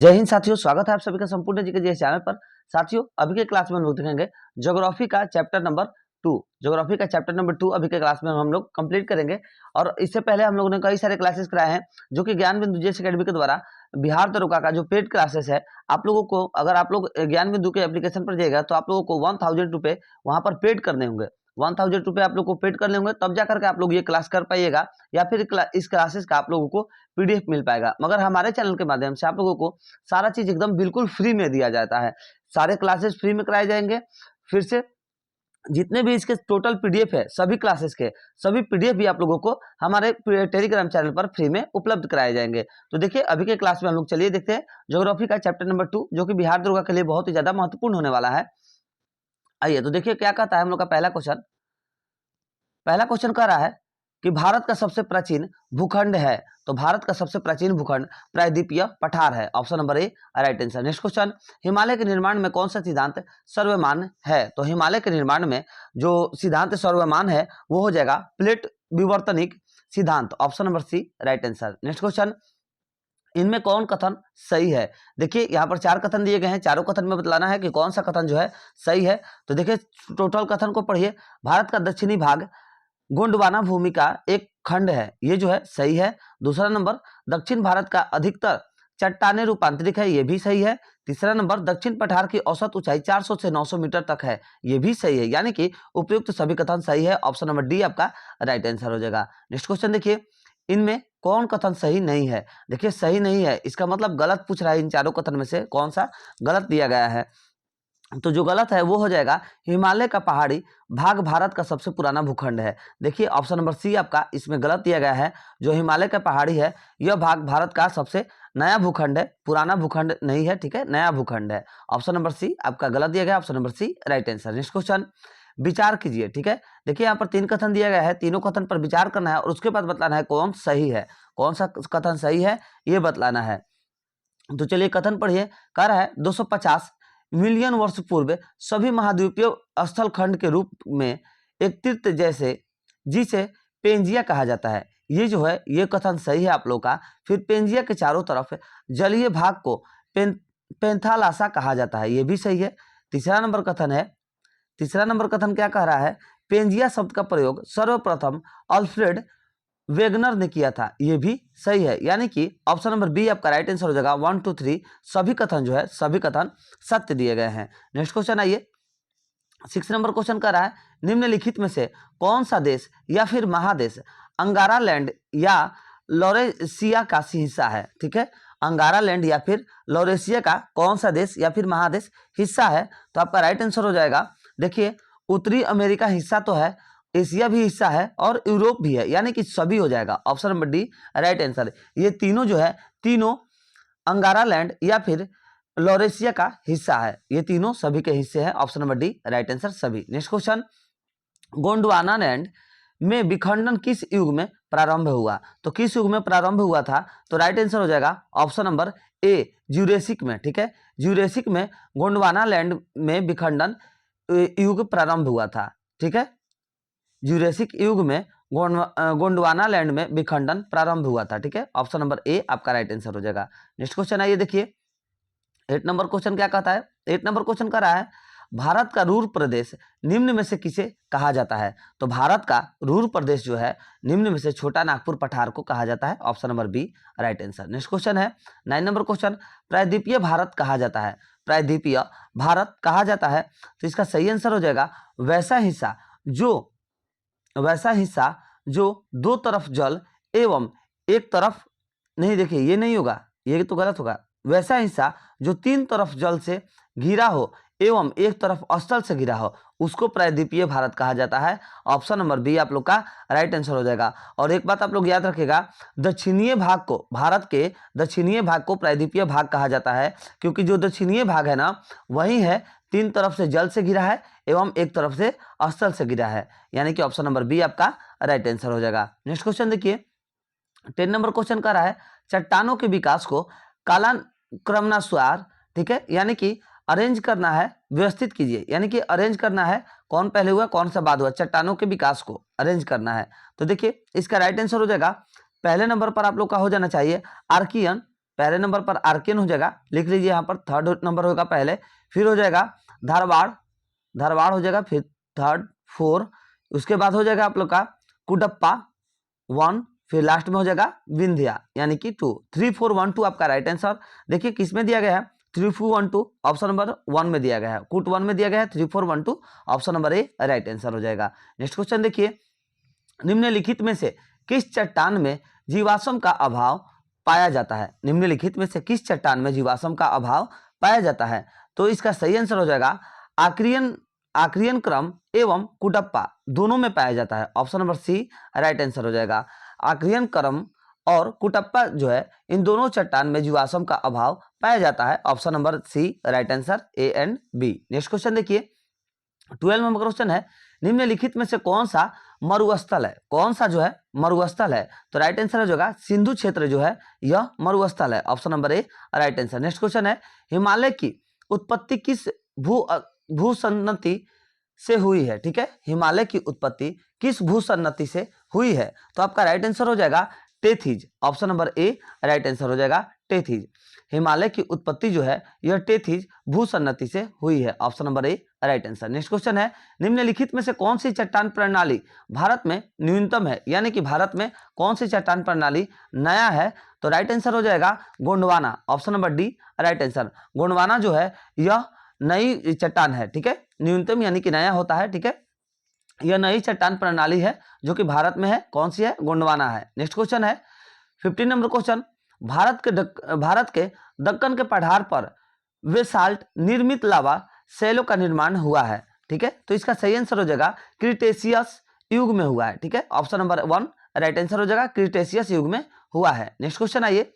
जय हिंद साथियों, स्वागत है आप सभी का संपूर्ण जीके जी चैनल पर। साथियों, अभी के क्लास में हम लोग देखेंगे ज्योग्राफी का चैप्टर नंबर 2। ज्योग्राफी का चैप्टर नंबर 2 अभी के क्लास में हम लोग कंप्लीट करेंगे। और इससे पहले हम लोगों ने कई सारे क्लासेस कराए हैं जो कि ज्ञान बिंदु जेएस एकेडमी के द्वारा बिहार दरोगा का जो पेड क्लासेस है, आप लोगों को अगर आप लोग ज्ञान बिंदु के एप्लीकेशन पर जाएगा तो आप लोगों को 1000 रुपए वहां पर पेड करने होंगे। 1000 रुपए आप लोग को पेड करने होंगे, तब जाकर के आप लोग ये क्लास कर पाइएगा या फिर इस क्लासेस का आप लोगों को पीडीएफ मिल पाएगा। मगर हमारे चैनल के माध्यम से आप लोगों को सारा चीज एकदम बिल्कुल फ्री में दिया जाता है। सारे क्लासेस फ्री में कराए जाएंगे। फिर से जितने भी इसके टोटल पीडीएफ है, सभी क्लासेस के सभी पीडीएफ भी आप लोगों को हमारे टेलीग्राम चैनल पर फ्री में उपलब्ध कराए जाएंगे। तो देखिए, अभी के क्लास में हम लोग चलिए देखते हैं ज्योग्राफी का चैप्टर नंबर 2, जो कि बिहार दरोगा के लिए बहुत ही ज्यादा महत्वपूर्ण होने वाला है। आइए तो देखिए क्या कहता है हम लोग का पहला क्वेश्चन कह रहा है कि भारत का सबसे प्राचीन भूखंड है। तो भारत का सबसे प्राचीन भूखंड प्रायद्वीपीय पठार है। Option number A right answer. Next question, Himalaya के निर्माण में कौन सा सिद्धांत सर्वमान्य है। तो हिमालय के निर्माण में जो सिद्धांत सर्वमान्य है वो हो जाएगा प्लेट विवर्तनिक सिद्धांत। Option number C right answer. Next question, इनमें कौन कथन सही है। देखिए यहाँ पर 4 कथन दिए गए हैं, चारों कथन में बतलाना है कि कौन सा कथन जो है सही है। तो देखिए टोटल कथन को पढ़िए। भारत का दक्षिणी भाग गोंडवाना भूमि का एक खंड है, ये जो है सही है। दूसरा नंबर, दक्षिण भारत का अधिकतर चट्टाने रूपांतरित है, ये भी सही है। तीसरा नंबर, दक्षिण पठार की औसत ऊंचाई 400 से 900 मीटर तक है, ये भी सही है। यानी कि उपयुक्त सभी कथन सही है। ऑप्शन नंबर डी आपका राइट आंसर हो जाएगा। नेक्स्ट क्वेश्चन देखिए, इनमें कौन कथन सही नहीं है। देखिए सही नहीं है इसका मतलब गलत पूछ रहा है। इन चारों कथन में से कौन सा गलत दिया गया है। तो जो गलत है वो हो जाएगा हिमालय का पहाड़ी भाग भारत का सबसे पुराना भूखंड है। देखिए ऑप्शन नंबर सी आपका इसमें गलत दिया गया है। जो हिमालय का पहाड़ी है यह भाग भारत का सबसे नया भूखंड है, पुराना भूखंड नहीं है, ठीक है, नया भूखंड है। ऑप्शन नंबर सी आपका गलत दिया गया। Option number C right answer. Next question, विचार कीजिए, ठीक है। देखिए यहाँ पर 3 कथन दिया गया है, तीनों कथन पर विचार करना है और उसके बाद बतलाना है कौन सही है, कौन सा कथन सही है ये बतलाना है। तो चलिए कथन पढ़िए। कह रहा है 250 मिलियन वर्ष पूर्व सभी महाद्वीपीय स्थल खंड के रूप में एक तीर्थ जैसे जिसे पेंजिया कहा जाता है। ये जो है ये कथन सही है आप लोग का। फिर पेंजिया के चारों तरफ जलीय भाग को पेंथालासा कहा जाता है, ये भी सही है। तीसरा नंबर कथन क्या कह रहा है, पेंजिया शब्द का प्रयोग सर्वप्रथम अल्फ्रेड वेगनर ने किया था, ये भी सही है। यानी कि ऑप्शन नंबर बी आपका राइट आंसर हो जाएगा। 1 2 3 सभी कथन जो है सभी कथन सत्य दिए गए हैं। नेक्स्ट क्वेश्चन आइए, 6 नंबर क्वेश्चन कर रहा है, निम्नलिखित में से कौन सा देश या फिर महादेश अंगारा लैंड या लॉरेशिया का हिस्सा है। ठीक है, अंगारा लैंड या फिर लॉरेशिया का कौन सा देश या फिर महादेश हिस्सा है। तो आपका राइट आंसर हो जाएगा, देखिए उत्तरी अमेरिका हिस्सा तो है, एशिया भी हिस्सा है और यूरोप भी है, यानी कि सभी हो जाएगा। Option number D right answer. ये तीनों जो है तीनों अंगारा लैंड या फिर लॉरेशिया का हिस्सा है, ये तीनों सभी के हिस्से हैं। Option number D right answer सभी। नेक्स्ट क्वेश्चन, गोंडवाना लैंड में विखंडन किस युग में प्रारंभ हुआ। तो किस युग में प्रारंभ हुआ था, तो राइट आंसर हो जाएगा ऑप्शन नंबर ए ज्यूरेसिक में। ठीक है, ज्यूरेसिक में गोंडवाना लैंड में विखंडन युग प्रारंभ हुआ था। ठीक है, ज्यूरेसिक युग में गोंडवाना लैंड में विखंडन प्रारंभ हुआ था। ठीक है, ऑप्शन नंबर ए आपका राइट आंसर हो जाएगा। नेक्स्ट क्वेश्चन आइए देखिए, 8 नंबर क्वेश्चन क्या कहता है। 8 नंबर क्वेश्चन कह रहा है, भारत का रूर प्रदेश निम्न में से किसे कहा जाता है। तो भारत का रूर प्रदेश जो है निम्न में से छोटा नागपुर पठार को कहा जाता है। Option number B right answer. Next question है 9 नंबर क्वेश्चन, प्रायद्वीपीय भारत कहा जाता है। प्रायद्वीपीय भारत कहा जाता है तो इसका सही आंसर हो जाएगा वैसा हिस्सा जो दो तरफ जल एवं एक तरफ नहीं, देखिए ये नहीं होगा, ये तो गलत होगा। वैसा हिस्सा जो 3 तरफ जल से घिरा हो एवं एक तरफ स्थल से घिरा हो उसको प्रायद्वीपीय भारत कहा जाता है। ऑप्शन नंबर बी आप लोग का राइट आंसर हो जाएगा। और एक बात आप लोग याद रखिएगा, दक्षिणीय भाग को, भारत के दक्षिणीय भाग को प्रायद्वीपीय भाग कहा जाता है, क्योंकि जो दक्षिणीय भाग है ना वही है 3 तरफ से जल से घिरा है एवं एक तरफ से स्थल से घिरा है, यानी कि ऑप्शन नंबर बी आपका राइट आंसर हो जाएगा। नेक्स्ट क्वेश्चन देखिए, 10 नंबर क्वेश्चन कर रहा है, चट्टानों के विकास को कालाक्रमनुसार, ठीक है, यानी कि अरेंज करना है, व्यवस्थित कीजिए, यानी कि अरेंज करना है कौन पहले हुआ कौन सा बाद हुआ, चट्टानों के विकास को अरेंज करना है। तो देखिए इसका राइट आंसर हो जाएगा, पहले नंबर पर आप लोग का हो जाना चाहिए आर्कियन पहले नंबर पर आर्कियन हो जाएगा, लिख लीजिए यहाँ पर, थर्ड नंबर होगा पहले, फिर हो जाएगा धारवाड़, धारवाड़ हो जाएगा, फिर थर्ड 4, उसके बाद हो जाएगा आप लोग का कुडप्पा 1, फिर लास्ट में हो जाएगा विंध्या यानी कि 2। 3 4 1 2 आपका राइट आंसर। देखिए किस में दिया गया है, 3 4 1 2 ऑप्शन नंबर 1 में दिया गया है, कुट 1 में दिया गया है, 3 4 1 2 option number A right answer हो जाएगा। नेक्स्ट क्वेश्चन देखिए, निम्नलिखित में से किस चट्टान में जीवाश्म का अभाव पाया जाता है? निम्नलिखित में से किस चट्टान में जीवाश्म का अभाव पाया जाता है? तो इसका सही आंसर हो जाएगा आक्रियन क्रम एवं कुडप्पा दोनों में पाया जाता है, option number C right answer हो जाएगा। आक्रियन क्रम और कुटप्पा जो है इन दोनों चट्टान में जीवाश्म का अभाव पाया जाता है, option number C right answer, A and B. Next question देखिए, 12 नंबर क्वेश्चन है, निम्नलिखित में से कौन सा मरुस्थल है? कौन सा जो है मरुस्थल है? तो राइट आंसर हो जाएगा सिंधु क्षेत्र जो है यह मरुस्थल है, option number A right answer. Next question है, हिमालय की उत्पत्ति किस भूसन्नति से हुई है? ठीक है, हिमालय की उत्पत्ति किस भूसन्नति से हुई है? तो आपका राइट आंसर हो जाएगा Tethys, option number A right answer हो जाएगा टेथिज। हिमालय की उत्पत्ति जो है यह टेथिज भूसन्नति से हुई है, option number A right answer. Next question है, निम्नलिखित में से कौन सी चट्टान प्रणाली भारत में न्यूनतम है? यानी कि भारत में कौन सी चट्टान प्रणाली नया है? तो राइट आंसर हो जाएगा Gondwana, option number D right answer. Gondwana जो है यह नई चट्टान है, ठीक है, न्यूनतम यानी कि नया होता है, ठीक है, यह नई चट्टान प्रणाली है जो कि भारत में है, कौन सी है? गोंडवाना है। नेक्स्ट क्वेश्चन है 15 नंबर क्वेश्चन, भारत के दक्कन के पठार पर बेसाल्ट निर्मित लावा शैलों का निर्माण हुआ है, ठीक है, तो इसका सही आंसर हो जाएगा क्रिटेशियस युग में हुआ है, ठीक है, ऑप्शन नंबर 1 राइट आंसर हो जाएगा, क्रिटेशियस युग में हुआ है। नेक्स्ट क्वेश्चन आइए,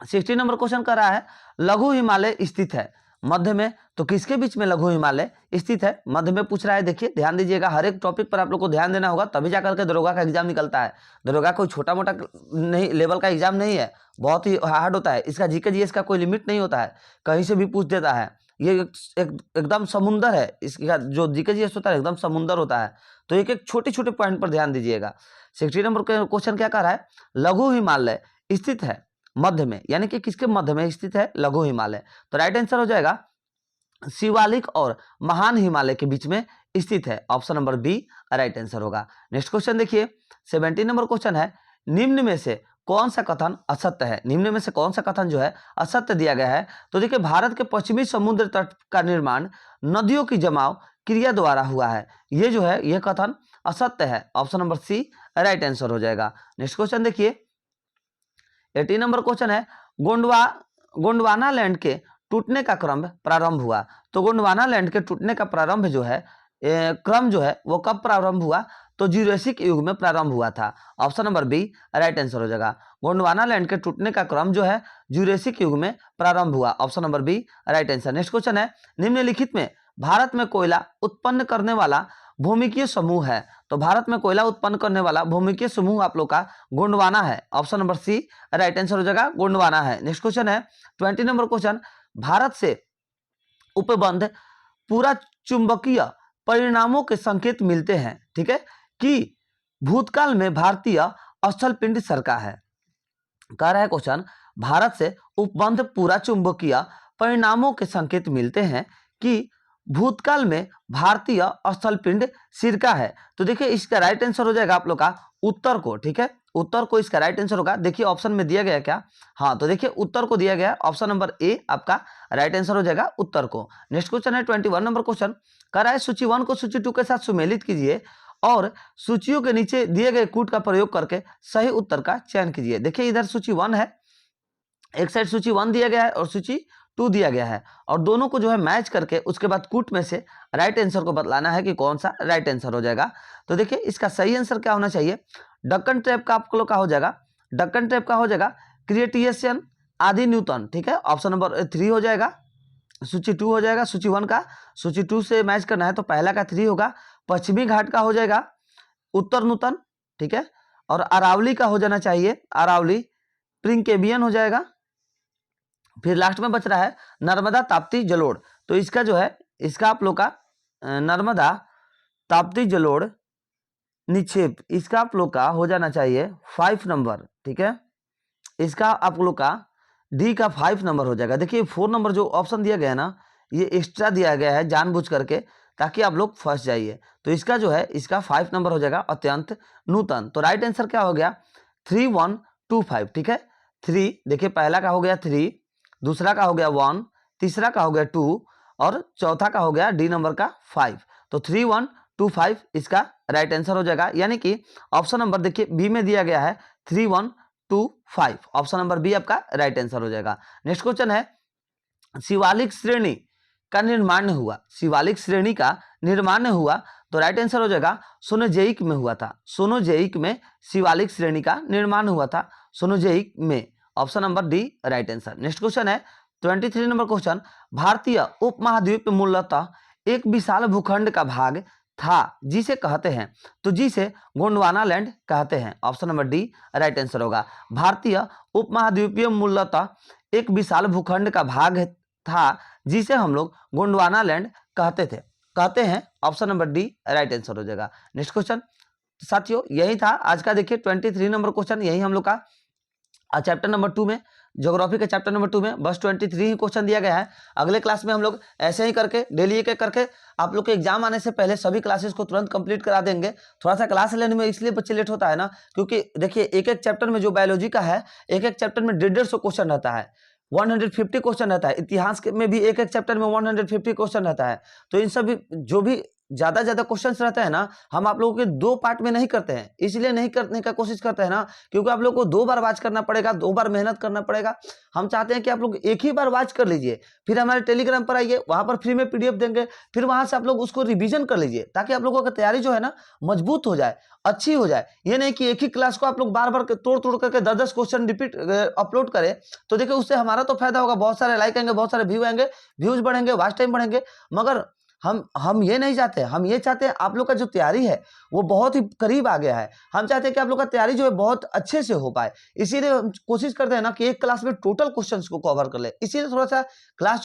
16 नंबर क्वेश्चन कर रहा है, लघु हिमालय स्थित है मध्य में, तो किसके बीच में लघु हिमालय स्थित है? मध्य में पूछ रहा है। देखिए ध्यान दीजिएगा, हर एक टॉपिक पर आप लोग को ध्यान देना होगा, तभी जाकर के दरोगा का एग्जाम निकलता है। दरोगा कोई छोटा मोटा नहीं लेवल का एग्जाम नहीं है, बहुत ही हार्ड होता है, इसका जीके जीएस का कोई लिमिट नहीं होता है, कहीं से भी पूछ देता है, ये एकदम समुंदर है, इसका जो जीके जीएस होता है एकदम समुंदर होता है, तो एक एक छोटे छोटे पॉइंट पर ध्यान दीजिएगा। 16 नंबर क्वेश्चन क्या कह रहा है, लघु हिमालय स्थित है मध्य में, यानी कि किसके मध्य में स्थित है? लघु हिमालय। तो राइट आंसर हो जाएगा शिवालिक और महान हिमालय के बीच में स्थित है, option number B right answer होगा। नेक्स्ट क्वेश्चन देखिए, 17 नंबर क्वेश्चन है, निम्न में से कौन सा कथन असत्य है? निम्न में से कौन सा कथन जो है असत्य दिया गया है? तो देखिए भारत के पश्चिमी समुद्र तट का निर्माण नदियों की जमाव क्रिया द्वारा हुआ है, ये जो है यह कथन असत्य है, option number C right answer हो जाएगा। नेक्स्ट क्वेश्चन देखिए, 18 नंबर क्वेश्चन है, गोंडवाना लैंड के टूटने का क्रम प्रारंभ हुआ, तो गोंडवाना लैंड के टूटने का प्रारंभ जो है क्रम जो है वो कब प्रारंभ हुआ? तो ज्यूरेसिक युग में प्रारंभ हुआ था, option number B right answer हो जाएगा। गोंडवाना लैंड के टूटने का क्रम जो है ज्यूरेसिक युग में प्रारंभ हुआ, option number B right answer. Next question है, निम्नलिखित में भारत में कोयला उत्पन्न करने वाला भूमिकीय समूह है, तो भारत में कोयला उत्पन्न करने वाला भूमिकीय समूह आप लोग का गोंडवाना है, option number C right answer हो जाएगा, गोंडवाना है। नेक्स्ट क्वेश्चन है 20 नंबर क्वेश्चन, भारत से उपबंध पूरा चुंबकीय परिणामों के संकेत मिलते हैं, ठीक है, कि भूतकाल में भारतीय स्थल पिंड सरका है। कह रहा है क्वेश्चन, भारत से उपबंध पूरा चुंबकीय परिणामों के संकेत मिलते हैं कि भूतकाल में भारतीय स्थल पिंड सिरका है, तो देखिए इसका राइट आंसर हो जाएगा आप लोग का उत्तर को, ठीक है, उत्तर को इसका राइट आंसर होगा। देखिए ऑप्शन में दिया गया क्या, हाँ, तो देखिए उत्तर को दिया गया, ऑप्शन नंबर ए आपका राइट आंसर हो जाएगा उत्तर को। नेक्स्ट क्वेश्चन है 21 नंबर क्वेश्चन, कह रहा है सूची 1 को सूची 2 के साथ सुमेलित कीजिए और सूचियों के नीचे दिए गए कूट का प्रयोग करके सही उत्तर का चयन कीजिए। देखिए इधर सूची 1 है, एक साइड सूची 1 दिया गया है और सूची 2 दिया गया है, और दोनों को जो है मैच करके उसके बाद कूट में से राइट आंसर को बतलाना है कि कौन सा राइट आंसर हो जाएगा। तो देखिए इसका सही आंसर क्या होना चाहिए, डक्कन ट्रैप का आप लोग का हो जाएगा, डक्कन ट्रैप का हो जाएगा क्रिएटिएशन आदि न्यूटन, ठीक है, ऑप्शन नंबर 3 हो जाएगा। सूची 2 हो जाएगा, सूची 1 का सूची 2 से मैच करना है तो पहला का 3 होगा, पश्चिमी घाट का हो जाएगा उत्तर नूतन, ठीक है, और अरावली का हो जाना चाहिए अरावली प्रिंकेबियन हो जाएगा। फिर लास्ट में बच रहा है नर्मदा ताप्ती जलोढ़, तो इसका जो है इसका आप लोग का नर्मदा ताप्ती जलोढ़ निक्षेप, इसका आप लोग का हो जाना चाहिए 5 नंबर, ठीक है, इसका आप लोग का डी का 5 नंबर हो जाएगा। देखिए 4 नंबर जो ऑप्शन दिया गया है ना, ये एक्स्ट्रा दिया गया है जानबूझ करके, ताकि आप लोग फंस जाइए। तो इसका जो है, इसका 5 नंबर हो जाएगा अत्यंत नूतन। तो राइट आंसर क्या हो गया? 3125। ठीक है, 3 देखिए, पहला का हो गया 3, दूसरा का हो गया 1, तीसरा का हो गया 2 और चौथा का हो गया डी नंबर का 5। तो 3125 इसका राइट आंसर हो जाएगा। यानी कि ऑप्शन नंबर देखिए बी में दिया गया है 3125। ऑप्शन नंबर बी आपका राइट आंसर हो जाएगा। नेक्स्ट क्वेश्चन है, शिवालिक श्रेणी का निर्माण हुआ, शिवालिक श्रेणी का निर्माण हुआ, तो राइट आंसर हो जाएगा सोनोजेइक में हुआ था। सोनोजेइक में शिवालिक श्रेणी का निर्माण हुआ था, सोनोजेइक में। Option number D right answer. Next question है 23 नंबर क्वेश्चन, भारतीय उपमहाद्वीप मूलतः एक विशाल भूखंड का भाग था जिसे कहते हैं, तो जिसे गोंडवाना लैंड कहते हैं। Option number D right answer होगा। भारतीय उपमहाद्वीपीय मूलतः एक विशाल भूखंड का भाग था जिसे हम लोग गोंडवाना लैंड कहते हैं। Option number D right answer हो जाएगा। नेक्स्ट क्वेश्चन साथियों, यही था आज का देखिए 23 नंबर क्वेश्चन, यही हम लोग का चैप्टर नंबर 2 में, ज्योग्राफी के चैप्टर नंबर 2 में बस 23 ही क्वेश्चन दिया गया है। अगले क्लास में हम लोग ऐसे ही करके डेली एक एक करके आप लोग के एग्जाम आने से पहले सभी क्लासेस को तुरंत कंप्लीट करा देंगे। थोड़ा सा क्लास लेने में इसलिए बच्चे लेट होता है ना, क्योंकि देखिए एक एक चैप्टर में जो बायोलॉजी का है, एक एक चैप्टर में 150 क्वेश्चन रहता है, 150 क्वेश्चन रहता है। इतिहास में भी एक एक चैप्टर में 150 क्वेश्चन रहता है। तो इन सभी जो भी ज्यादा क्वेश्चंस रहते हैं ना, हम आप लोगों के 2 पार्ट में नहीं करते हैं। इसलिए नहीं करने का कोशिश करते हैं ना, क्योंकि आप लोग को 2 बार वाच करना पड़ेगा, 2 बार मेहनत करना पड़ेगा। हम चाहते हैं कि आप लोग एक ही बार वाच कर लीजिए, फिर हमारे टेलीग्राम पर आइए, वहां पर फ्री में पीडीएफ देंगे, फिर वहां से आप लोग उसको रिवीजन कर लीजिए, ताकि आप लोगों की तैयारी जो है ना मजबूत हो जाए, अच्छी हो जाए। ये नहीं कि एक ही क्लास को आप लोग बार बार तोड़ तोड़ करके 10-10 क्वेश्चन रिपीट अपलोड करें। तो देखिए उससे हमारा तो फायदा होगा, बहुत सारे लाइक आएंगे, बहुत सारे व्यू आएंगे, व्यूज बढ़ेंगे, वॉच टाइम बढ़ेंगे, मगर हम ये नहीं चाहते। हम ये चाहते हैं आप लोग का जो तैयारी है वो बहुत ही करीब आ गया है। हम चाहते हैं कि आप लोग का तैयारी जो है बहुत अच्छे से हो पाए। इसीलिए हम कोशिश करते हैं ना कि एक क्लास में टोटल क्वेश्चंस को कवर कर ले। इसीलिए थोड़ा सा क्लास